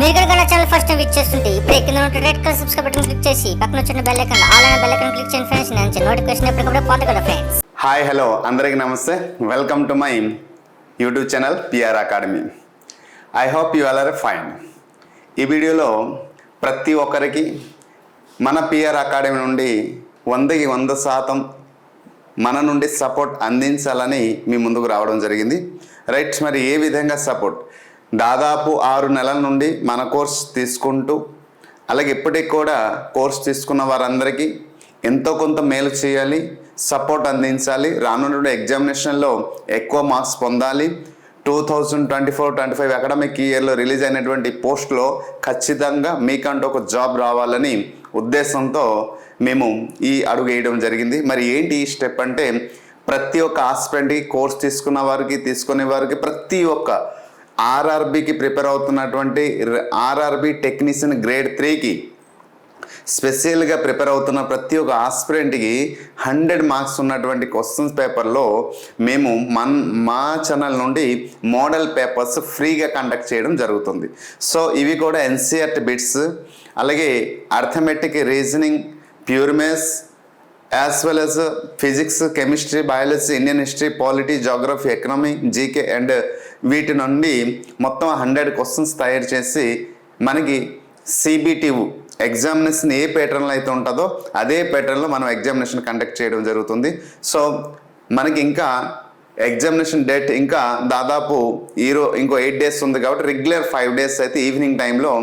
మీరు కనుక నా ఛానల్ ఫస్ట్ టైం విజిట్ చేస్తుంటే ఇప్పుడు కింద ఉన్న red colour subscribe button click చేసి పక్కన వచ్చిన బెల్ ఐకాన్ ఆల్ అనే బెల్ ఐకాన్ క్లిక్ చేయండి ఫ్రెండ్స్. నేను నోటిఫికేషన్ ఎప్పటికప్పుడు పొందగలరు ఫ్రెండ్స్. హాయ్ హలో అందరికీ నమస్తే. Welcome to my YouTube channel PR academy. I hope you all are fine. ఈ వీడియోలో ప్రతి ఒక్కరికి మన పిఆర్ అకాడమీ నుండి 100కి 100% మన నుండి సపోర్ట్ అందించాలని మీ ముందుకు రావడం జరిగింది. రైట్, మరి ఏ విధంగా సపోర్ట్? దాదాపు 6 నెలల నుండి మన కోర్స్ తీసుకుంటూ అలాగే ఇప్పటికి కూడా కోర్స్ తీసుకున్న వారందరికీ ఎంతో కొంత మేలు చేయాలి, సపోర్ట్ అందించాలి, రానున్న ఎగ్జామినేషన్లో ఎక్కువ మార్క్స్ పొందాలి, 2024-25 అకాడమిక్ ఇయర్లో రిలీజ్ అయినటువంటి పోస్ట్లో ఖచ్చితంగా మీకంటూ ఒక జాబ్ రావాలని ఉద్దేశంతో మేము ఈ అడుగు వేయడం జరిగింది. మరి ఏంటి ఈ స్టెప్ అంటే, ప్రతి ఒక్క ఆస్పిరెంట్కి, కోర్స్ తీసుకున్న వారికి, తీసుకునే వారికి, ప్రతి ఒక్క ఆర్ఆర్బికి ప్రిపేర్ అవుతున్నటువంటి ఆర్ఆర్బి టెక్నీషియన్ గ్రేడ్ 3కి స్పెషల్గా ప్రిపేర్ అవుతున్న ప్రతి ఒక్క ఆస్పిరెంట్కి 100 మార్క్స్ ఉన్నటువంటి క్వశ్చన్స్ పేపర్లో మేము మా ఛానల్ నుండి మోడల్ పేపర్స్ ఫ్రీగా కండక్ట్ చేయడం జరుగుతుంది. సో ఇవి కూడా ఎన్సీఆర్టీ బిట్స్, అలాగే arithmetic, reasoning, pure maths, as well as physics, chemistry, biology, Indian history, polity, geography, economy, GK and వీటి నుండి మొత్తం 100 క్వశ్చన్స్ తయారు చేసి మనకి సిబిటివ్ ఎగ్జామినేషన్ ఏ ప్యాటర్న్లో అయితే ఉంటుందో అదే ప్యాటర్న్లో మనం ఎగ్జామినేషన్ కండక్ట్ చేయడం జరుగుతుంది. సో మనకి ఇంకా ఎగ్జామినేషన్ డేట్ ఇంకా దాదాపు ఇంకో 8 డేస్ ఉంది కాబట్టి రెగ్యులర్ 5 డేస్ అయితే ఈవినింగ్ టైంలో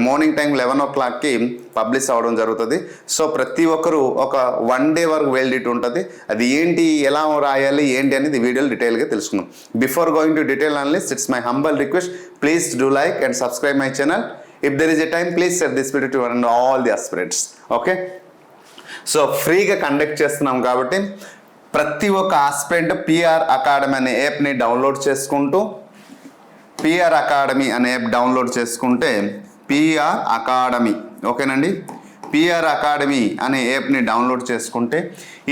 మార్నింగ్ టైం 11 o'clockకి పబ్లిష్ అవ్వడం జరుగుతుంది. సో ప్రతి ఒక్కరూ ఒక 1 డే వరకు వెల్డిట్ ఉంటుంది. అది ఏంటి, ఎలా రాయాలి, ఏంటి అనేది వీడియోలో డీటెయిల్గా తెలుసుకుందాం. Before going to detail analyst, it's my humble request, please do like and subscribe my channel. If there is a time, please share this video to all the aspirants. Okay, so ఫ్రీగా conduct చేస్తున్నాం కాబట్టి ప్రతి ఒక్క aspirant PR academy అనే యాప్ని download చేసుకుంటూ, PR academy అనే app download చేసుకుంటే పిఆర్ అకాడమీ, ఓకేనండి, పిఆర్ అకాడమీ అనే యాప్ని డౌన్లోడ్ చేసుకుంటే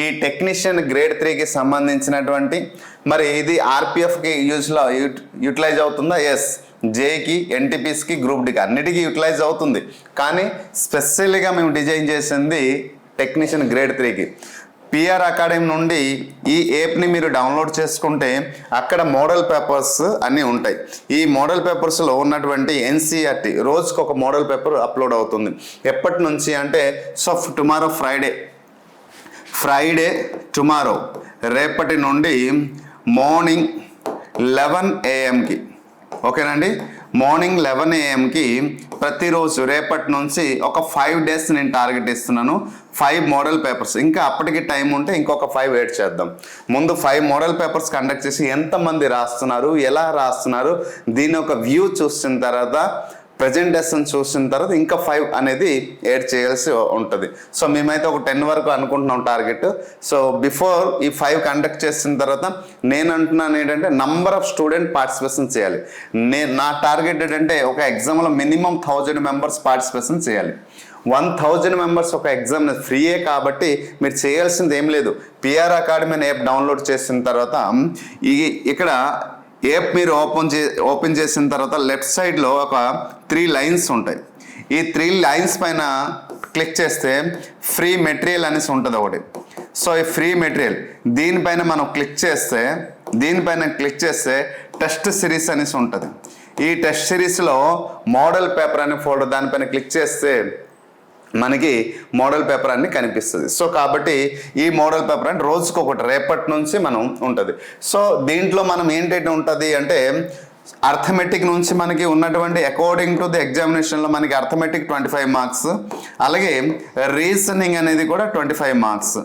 ఈ టెక్నీషియన్ గ్రేడ్ 3కి సంబంధించినటువంటి, మరి ఇది ఆర్పిఎఫ్కి యూటిలైజ్ అవుతుందా? ఎస్. జేకి, ఎన్టీపీస్కి, గ్రూప్ డికి అన్నిటికీ యూటిలైజ్ అవుతుంది. కానీ స్పెషల్గా మేము డిజైన్ చేసింది టెక్నీషియన్ గ్రేడ్ 3కి. పిఆర్ అకాడమీ నుండి ఈ యాప్ని మీరు డౌన్లోడ్ చేసుకుంటే అక్కడ మోడల్ పేపర్స్ అన్నీ ఉంటాయి. ఈ మోడల్ పేపర్స్లో ఉన్నటువంటి ఎన్సీఆర్టీ రోజుకు ఒక మోడల్ పేపర్ అప్లోడ్ అవుతుంది. ఎప్పటి నుంచి అంటే, సో టుమారో ఫ్రైడే టుమారో రేపటి నుండి మార్నింగ్ 11 AM, ఓకేనండి, మార్నింగ్ 11 AM ప్రతిరోజు రేపటి నుంచి ఒక 5 డేస్ నేను టార్గెట్ ఇస్తున్నాను. 5 మోడల్ పేపర్స్, ఇంకా అప్పటికి టైం ఉంటే ఇంకొక 5 యాడ్ చేద్దాం. ముందు 5 మోడల్ పేపర్స్ కండక్ట్ చేసి ఎంతమంది రాస్తున్నారు, ఎలా రాస్తున్నారు, దీని ఒక వ్యూ చూసిన తర్వాత, ప్రజెంటేషన్ చూసిన తర్వాత ఇంకా 5 అనేది యాడ్ చేయాల్సి ఉంటుంది. సో మేమైతే ఒక 10 వరకు అనుకుంటున్నాం టార్గెట్. సో బిఫోర్ ఈ 5 కండక్ట్ చేసిన తర్వాత నేను అంటున్నాను ఏంటంటే, నంబర్ ఆఫ్ స్టూడెంట్ పార్టిసిపేషన్ చేయాలి. నా టార్గెట్ ఏంటంటే, ఒక ఎగ్జామ్లో మినిమం 1000 మెంబర్స్ పార్టిసిపేషన్ చేయాలి. 1000 మెంబర్స్ ఒక ఎగ్జామ్ ఫ్రీయే కాబట్టి మీరు చేయాల్సింది ఏం లేదు. పిఆర్ అకాడమీ అనే యాప్ డౌన్లోడ్ చేసిన తర్వాత ఇక్కడ యాప్ మీరు ఓపెన్ చేసిన తర్వాత లెఫ్ట్ సైడ్లో ఒక 3 లైన్స్ ఉంటాయి. ఈ 3 లైన్స్ పైన క్లిక్ చేస్తే ఫ్రీ మెటీరియల్ అనేసి ఉంటుంది ఒకటి. సో ఈ ఫ్రీ మెటీరియల్ దీనిపైన మనం క్లిక్ చేస్తే టెస్ట్ సిరీస్ అనేసి ఉంటుంది. ఈ టెస్ట్ సిరీస్లో మోడల్ పేపర్ అనే ఫోల్డర్, దానిపైన క్లిక్ చేస్తే మనకి మోడల్ పేపర్ అన్ని కనిపిస్తుంది. సో కాబట్టి ఈ మోడల్ పేపర్ అంటే రోజుకు ఒకటి రేపటి నుంచి మనం ఉంటుంది. సో దీంట్లో మనం ఏంటంటే ఉంటుంది అంటే, అర్థమెటిక్ నుంచి మనకి ఉన్నటువంటి అకార్డింగ్ టు ది ఎగ్జామినేషన్లో మనకి అర్థమెటిక్ 25 మార్క్స్, అలాగే రీజనింగ్ అనేది కూడా 25 మార్క్స్.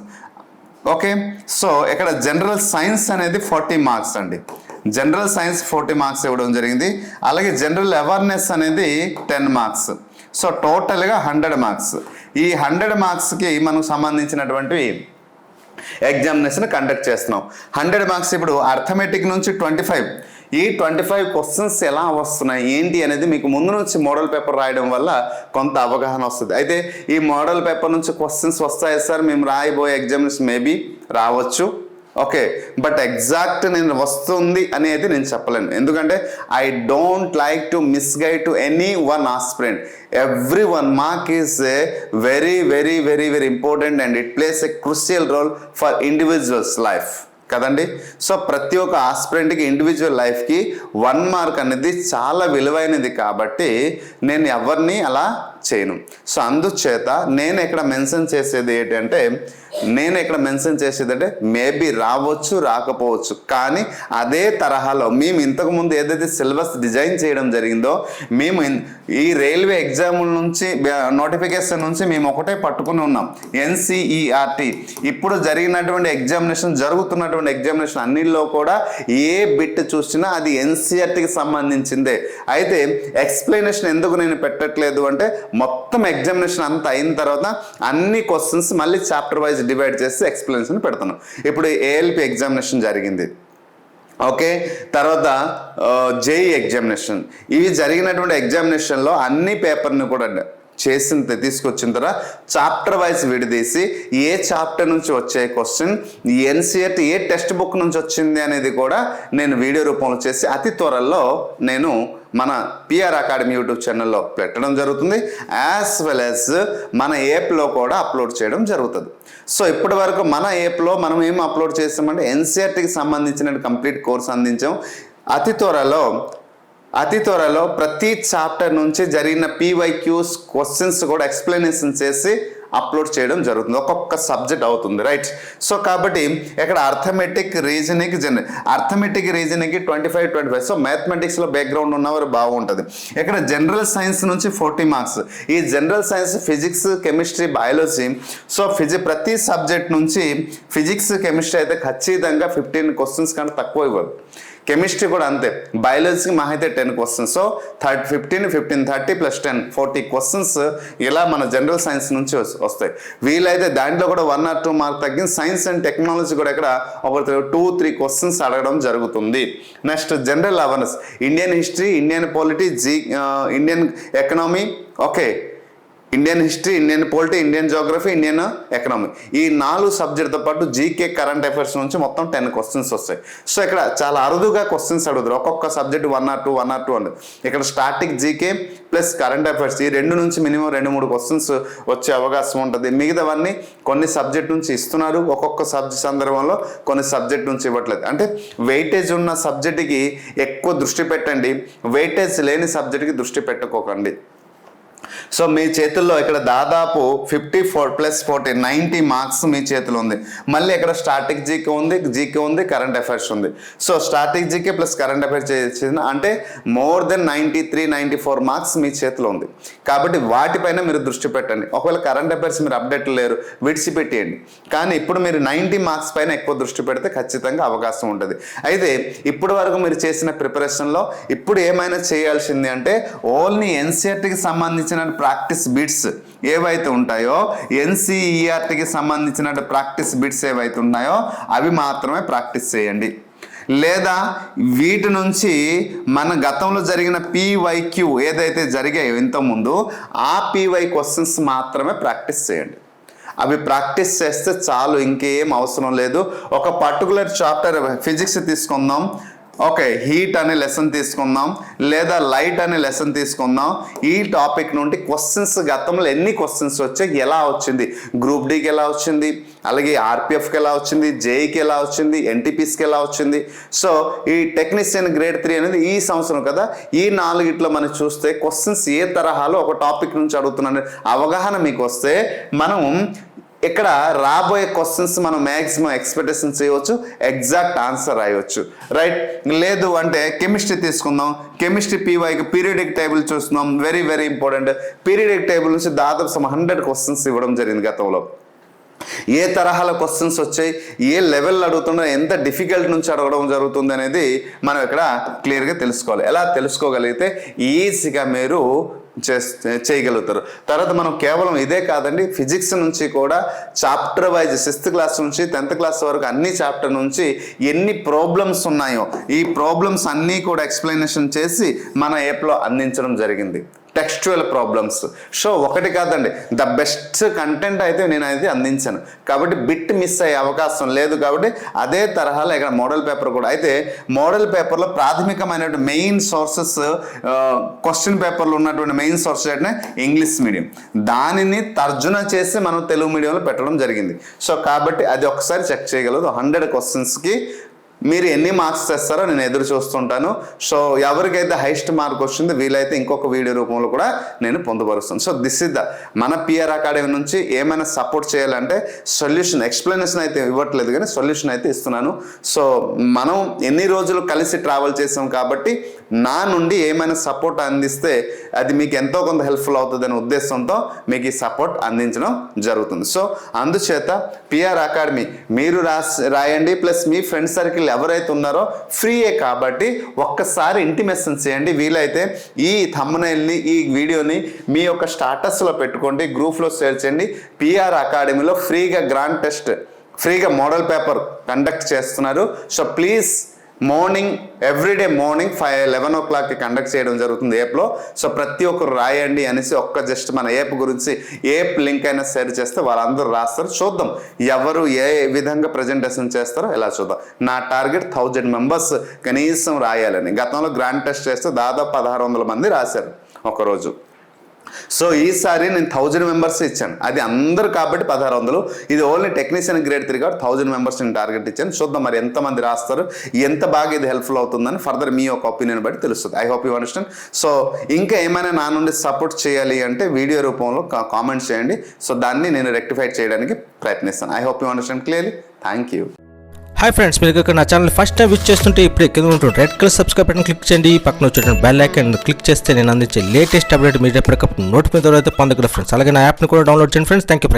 ఓకే, సో ఇక్కడ జనరల్ సైన్స్ అనేది 40 మార్క్స్ అండి. జనరల్ సైన్స్ 40 మార్క్స్ ఇవ్వడం జరిగింది. అలాగే జనరల్ అవేర్నెస్ అనేది 10 మార్క్స్. సో టోటల్గా 100 మార్క్స్. ఈ 100 మార్క్స్కి మనకు సంబంధించినటువంటి ఎగ్జామినేషన్ కండక్ట్ చేస్తున్నాం. 100 మార్క్స్ ఇప్పుడు అర్థమెటిక్ నుంచి 25. ఈ 25 క్వశ్చన్స్ ఎలా వస్తున్నాయి ఏంటి అనేది మీకు ముందు నుంచి మోడల్ పేపర్ రాయడం వల్ల కొంత అవగాహన వస్తుంది. అయితే ఈ మోడల్ పేపర్ నుంచి క్వశ్చన్స్ వస్తాయి సార్, మేము రాయబోయే ఎగ్జామినేషన్ మేబీ రావచ్చు, ఓకే, బట్ ఎగ్జాక్ట్ నేను వస్తుంది అనేది నేను చెప్పలేను. ఎందుకంటే I don't like to misguide to any one aspirant. Every one mark is a very very very very important and it plays a crucial role for individuals life కదండి. సో ప్రతి ఒక్క ఆస్పిరెంట్కి ఇండివిజువల్ లైఫ్కి 1 మార్క్ అనేది చాలా విలువైనది కాబట్టి నేను ఎవరిని అలా చేయను. సో అందుచేత నేను ఇక్కడ మెన్షన్ చేసేది ఏంటంటే మేబీ రావచ్చు రాకపోవచ్చు, కానీ అదే తరహాలో మేము ఇంతకుముందు ఏదైతే సిలబస్ డిజైన్ చేయడం జరిగిందో మేము ఈ రైల్వే ఎగ్జామ్ నుంచి నోటిఫికేషన్ నుంచి మేము ఒకటే పట్టుకుని ఉన్నాం, NCERT. ఇప్పుడు జరుగుతున్నటువంటి ఎగ్జామినేషన్ అన్నిల్లో కూడా ఏ బిట్ చూసినా అది NCERTకి సంబంధించిందే. అయితే ఎక్స్ప్లెనేషన్ ఎందుకు నేను పెట్టట్లేదు అంటే మొత్తం ఎగ్జామినేషన్ అంతా అయిన తర్వాత అన్ని క్వశ్చన్స్ మళ్ళీ చాప్టర్ వైజ్ డివైడ్ చేసి ఎక్స్ప్లెనేషన్ పెడుతున్నాం. ఇప్పుడు ALP ఎగ్జామినేషన్ జరిగింది, ఓకే, తర్వాత JEE ఎగ్జామినేషన్. ఇవి జరిగినటువంటి ఎగ్జామినేషన్లో అన్ని పేపర్ని కూడా తీసుకొచ్చిన తర్వాత చాప్టర్ వైజ్ విడదీసి ఏ చాప్టర్ నుంచి వచ్చే క్వశ్చన్ NCERT ఏ టెక్స్ట్ బుక్ నుంచి వచ్చింది అనేది కూడా నేను వీడియో రూపంలో చేసి అతి త్వరలో నేను మన PR అకాడమీ యూట్యూబ్ ఛానల్లో పెట్టడం జరుగుతుంది. యాజ్ వెల్ యాజ్ మన యాప్లో కూడా అప్లోడ్ చేయడం జరుగుతుంది. సో ఇప్పటి వరకు మన యాప్లో మనం ఏం అప్లోడ్ చేస్తామంటే NCERTకి సంబంధించిన కంప్లీట్ కోర్స్ అందించాం. అతి త్వరలో ప్రతి చాప్టర్ నుంచి జరిగిన PYQs క్వశ్చన్స్ కూడా ఎక్స్ప్లెనేషన్ చేసి అప్లోడ్ చేయడం జరుగుతుంది. ఒక్కొక్క సబ్జెక్ట్ అవుతుంది, రైట్. సో కాబట్టి ఇక్కడ అర్థమెటిక్ రీజనింగ్ 25 సో మ్యాథమెటిక్స్లో బ్యాక్గ్రౌండ్ ఉన్నవారు బాగుంటుంది. ఇక్కడ జనరల్ సైన్స్ నుంచి 40 మార్క్స్. ఈ general science physics, chemistry, biology. So ప్రతి సబ్జెక్ట్ నుంచి ఫిజిక్స్, కెమిస్ట్రీ అయితే ఖచ్చితంగా 15 క్వశ్చన్స్ కంటే తక్కువ ఇవ్వదు. కెమిస్ట్రీ కూడా అంతే. బయాలజీకి మా అయితే 10 క్వశ్చన్స్. సో 15, 30 + 10 40 క్వశ్చన్స్ ఇలా మన జనరల్ సైన్స్ నుంచి వస్తాయి. వీలైతే దాంట్లో కూడా 1 or 2 మార్క్ తగ్గి సైన్స్ అండ్ టెక్నాలజీ కూడా ఇక్కడ ఒక 2-3 క్వశ్చన్స్ అడగడం జరుగుతుంది. Next general awareness, Indian history, Indian polity, Indian economy, okay, Indian history, Indian polity, Indian geography, Indian economy. ఈ 4 సబ్జెక్ట్తో పాటు జీకే, కరెంట్ అఫైర్స్ నుంచి మొత్తం 10 క్వశ్చన్స్ వస్తాయి. సో ఇక్కడ చాలా అరుదుగా క్వశ్చన్స్ అడుగుతారు. ఒక్కొక్క సబ్జెక్ట్ 1 or 2 అంటే ఇక్కడ static GK plus current affairs ఈ 2 నుంచి మినిమం 2-3 క్వశ్చన్స్ వచ్చే అవకాశం ఉంటుంది. మిగతావన్నీ కొన్ని సబ్జెక్ట్ నుంచి ఇస్తున్నారు, ఒక్కొక్క సబ్జెక్ట్ సందర్భంలో కొన్ని సబ్జెక్ట్ నుంచి ఇవ్వట్లేదు. అంటే వెయిటేజ్ ఉన్న సబ్జెక్ట్కి ఎక్కువ దృష్టి పెట్టండి, వెయిటేజ్ లేని సబ్జెక్ట్కి దృష్టి పెట్టుకోకండి. సో మీ చేతుల్లో ఇక్కడ దాదాపు 54 + 40 90 మార్క్స్ మీ చేతిలో ఉంది. మళ్ళీ ఇక్కడ స్టాటిక్ జీకే ఉంది, కరెంట్ అఫైర్స్ ఉంది. So static GK plus current affairs చేసిన అంటే మోర్ దెన్ 93-94 మార్క్స్ మీ చేతిలో ఉంది. కాబట్టి వాటిపైన మీరు దృష్టి పెట్టండి. ఒకవేళ కరెంట్ అఫైర్స్ మీరు అప్డేట్ లేరు, విడిచిపెట్టేయండి. కానీ ఇప్పుడు మీరు 90 మార్క్స్ పైన ఎక్కువ దృష్టి పెడితే ఖచ్చితంగా అవకాశం ఉంటుంది. అయితే ఇప్పటి వరకు మీరు చేసిన ప్రిపరేషన్లో ఇప్పుడు ఏమైనా చేయాల్సింది అంటే ఓన్లీ NCERTకి సంబంధించిన ప్రాక్టీస్ బిట్స్ ఏవైతే ఉంటాయో, NCERTకి సంబంధించిన ప్రాక్టీస్ బిట్స్ ఏవైతే ఉన్నాయో అవి మాత్రమే ప్రాక్టీస్ చేయండి. లేదా వీటి నుంచి మన గతంలో జరిగిన PYQ ఏదైతే జరిగాయో ఇంతకుముందు ఆ PY క్వశ్చన్స్ మాత్రమే ప్రాక్టీస్ చేయండి. అవి ప్రాక్టీస్ చేస్తే చాలు, ఇంకేం అవసరం లేదు. ఒక పర్టికులర్ చాప్టర్ ఫిజిక్స్ తీసుకుందాం, ఓకే, హీట్ అనే లెసన్ తీసుకుందాం, లేదా లైట్ అనే లెసన్ తీసుకుందాం. ఈ టాపిక్ నుండి క్వశ్చన్స్ గతంలో ఎన్ని క్వశ్చన్స్ వచ్చాయి, ఎలా వచ్చింది, గ్రూప్ డీకి ఎలా వచ్చింది, అలాగే RPFకి ఎలా వచ్చింది, JEEకి ఎలా వచ్చింది, NTPSకి ఎలా వచ్చింది. సో ఈ టెక్నీషియన్ గ్రేడ్ 3 అనేది ఈ సంవత్సరం కదా, ఈ 4 మనం చూస్తే క్వశ్చన్స్ ఏ తరహాలో ఒక టాపిక్ నుంచి అడుగుతున్నాను అవగాహన మీకు వస్తే మనం ఇక్కడ రాబోయే క్వశ్చన్స్ మనం మ్యాక్సిమం ఎక్స్పెక్టేషన్ చేయవచ్చు, ఎగ్జాక్ట్ ఆన్సర్ రాయవచ్చు, రైట్. లేదు అంటే కెమిస్ట్రీ తీసుకుందాం, కెమిస్ట్రీ PYకి పీరియడిక్ టేబుల్ చూస్తున్నాం, very very important. Periodic table నుంచి దాదాపు 100 క్వశ్చన్స్ ఇవ్వడం జరిగింది గతంలో. ఏ తరహాల క్వశ్చన్స్ వచ్చాయి, ఏ లెవెల్ అడుగుతుందో, ఎంత డిఫికల్ట్ నుంచి అడగడం జరుగుతుంది అనేది మనం ఇక్కడ క్లియర్గా తెలుసుకోవాలి. ఎలా తెలుసుకోగలిగితే ఈజీగా మీరు చేయగలుగుతారు. తర్వాత మనం కేవలం ఇదే కాదండి, ఫిజిక్స్ నుంచి కూడా చాప్టర్ వైజ్ 6th క్లాస్ నుంచి 10th క్లాస్ వరకు అన్ని చాప్టర్ నుంచి ఎన్ని ప్రాబ్లమ్స్ ఉన్నాయో ఈ ప్రాబ్లమ్స్ అన్నీ కూడా ఎక్స్ప్లెనేషన్ చేసి మన యాప్లో అందించడం జరిగింది. Textual problems. సో ఒకటి కాదండి, ద బెస్ట్ కంటెంట్ అయితే నేనైతే అందించాను. కాబట్టి బిట్ మిస్ అయ్యే అవకాశం లేదు. కాబట్టి అదే తరహాలో ఇక్కడ మోడల్ పేపర్ కూడా అయితే మోడల్ పేపర్లో ప్రాథమికమైనటువంటి మెయిన్ సోర్సెస్ క్వశ్చన్ పేపర్లో ఉన్నటువంటి మెయిన్ సోర్సెస్ అంటే ఇంగ్లీష్ మీడియం, దానిని తర్జుమా చేసి మనం తెలుగు మీడియంలో పెట్టడం జరిగింది. సో కాబట్టి అది ఒకసారి చెక్ చేయగలదు. 100 క్వశ్చన్స్కి మీరు ఎన్ని మార్క్స్ తెస్తారో నేను ఎదురు చూస్తుంటాను. సో ఎవరికైతే హైయెస్ట్ మార్క్ వచ్చిందో వీలైతే ఇంకొక వీడియో రూపంలో కూడా నేను పొందుపరుస్తాను. సో దిస్ ఇస్ ద మన పిఆర్ అకాడమీ నుంచి ఏమైనా సపోర్ట్ చేయాలంటే సొల్యూషన్, ఎక్స్ప్లెనేషన్ అయితే ఇవ్వట్లేదు కానీ సొల్యూషన్ అయితే ఇస్తున్నాను. సో మనం ఎన్ని రోజులు కలిసి ట్రావెల్ చేసాం కాబట్టి నా నుండి ఏమైనా సపోర్ట్ అందిస్తే అది మీకు ఎంతో కొంత హెల్ప్ఫుల్ అవుతుంది అనే ఉద్దేశంతో మీకు ఈ సపోర్ట్ అందించడం జరుగుతుంది. సో అందుచేత పిఆర్ అకాడమీ మీరు రాయండి, ప్లస్ మీ ఫ్రెండ్ సర్కిల్ ఎవరైతే ఉన్నారో ఫ్రీయే కాబట్టి ఒక్కసారి ఇంటిమేషన్ చేయండి. వీలైతే ఈ థంబ్నెయిల్ని, ఈ వీడియోని మీ యొక్క స్టాటస్లో పెట్టుకోండి, గ్రూప్లో షేర్ చేయండి. పిఆర్ అకాడమీలో ఫ్రీగా గ్రాండ్ టెస్ట్, ఫ్రీగా మోడల్ పేపర్ కండక్ట్ చేస్తున్నారు. So please morning, everyday morning 11 o'clock conduct చేయడం జరుగుతుంది యాప్లో. సో ప్రతి ఒక్కరు రాయండి అనేసి జస్ట్ మన యాప్ గురించి యాప్ లింక్ అయినా షేర్ చేస్తే వాళ్ళందరూ రాస్తారు. చూద్దాం ఎవరు ఏ విధంగా ప్రజెంటేషన్ చేస్తారో ఎలా చూద్దాం. నా టార్గెట్ 1000 మెంబర్స్ కనీసం రాయాలని. గతంలో గ్రాండ్ టెస్ట్ చేస్తే దాదాపు 1600 మంది రాశారు ఒకరోజు. సో ఈసారి నేను 1000 మెంబర్స్ ఇచ్చాను, అది అందరు కాబట్టి 1600. ఇది ఓన్లీ టెక్నీషియన్ గ్రేడ్ 3 కాబట్టి 1000 మెంబర్స్ నేను టార్గెట్ ఇచ్చాను. చూద్దాం మరి ఎంతమంది రాస్తారు, ఎంత బాగా ఇది హెల్ప్ఫుల్ అవుతుందని ఫర్దర్ మీ యొక్క ఒపీనియన్ బట్టి తెలుస్తుంది. I hope you understand. So ఇంకా ఏమైనా నా నుండి సపోర్ట్ చేయాలి అంటే వీడియో రూపంలో కామెంట్స్ చేయండి. సో దాన్ని నేను రెక్టిఫై చేయడానికి ప్రయత్నిస్తాను. I hope you understand clearly. Thank you. Hi friends, మీరు ఇక్కడ నా ఛానల్ ఫస్ట్ టైం విజిట్ చేస్తుంటే ఇప్పుడే కింద ఉంటుంది red colour subscribe button click చేయండి. పక్కన వచ్చేటువంటి బెల్ ఐకాన్ క్లిక్ చేస్తే నేను అందించే లేటెస్ట్ అప్డేట్ మీరు ఎప్పటికప్పుడు నోటిఫికేషన్ ద్వారా అయితే పొందగలరు ఫ్రెండ్స్. అలాగే నా యాప్ని కూడా డౌన్లోడ్ చేయండి ఫ్రెండ్స్. Thank you.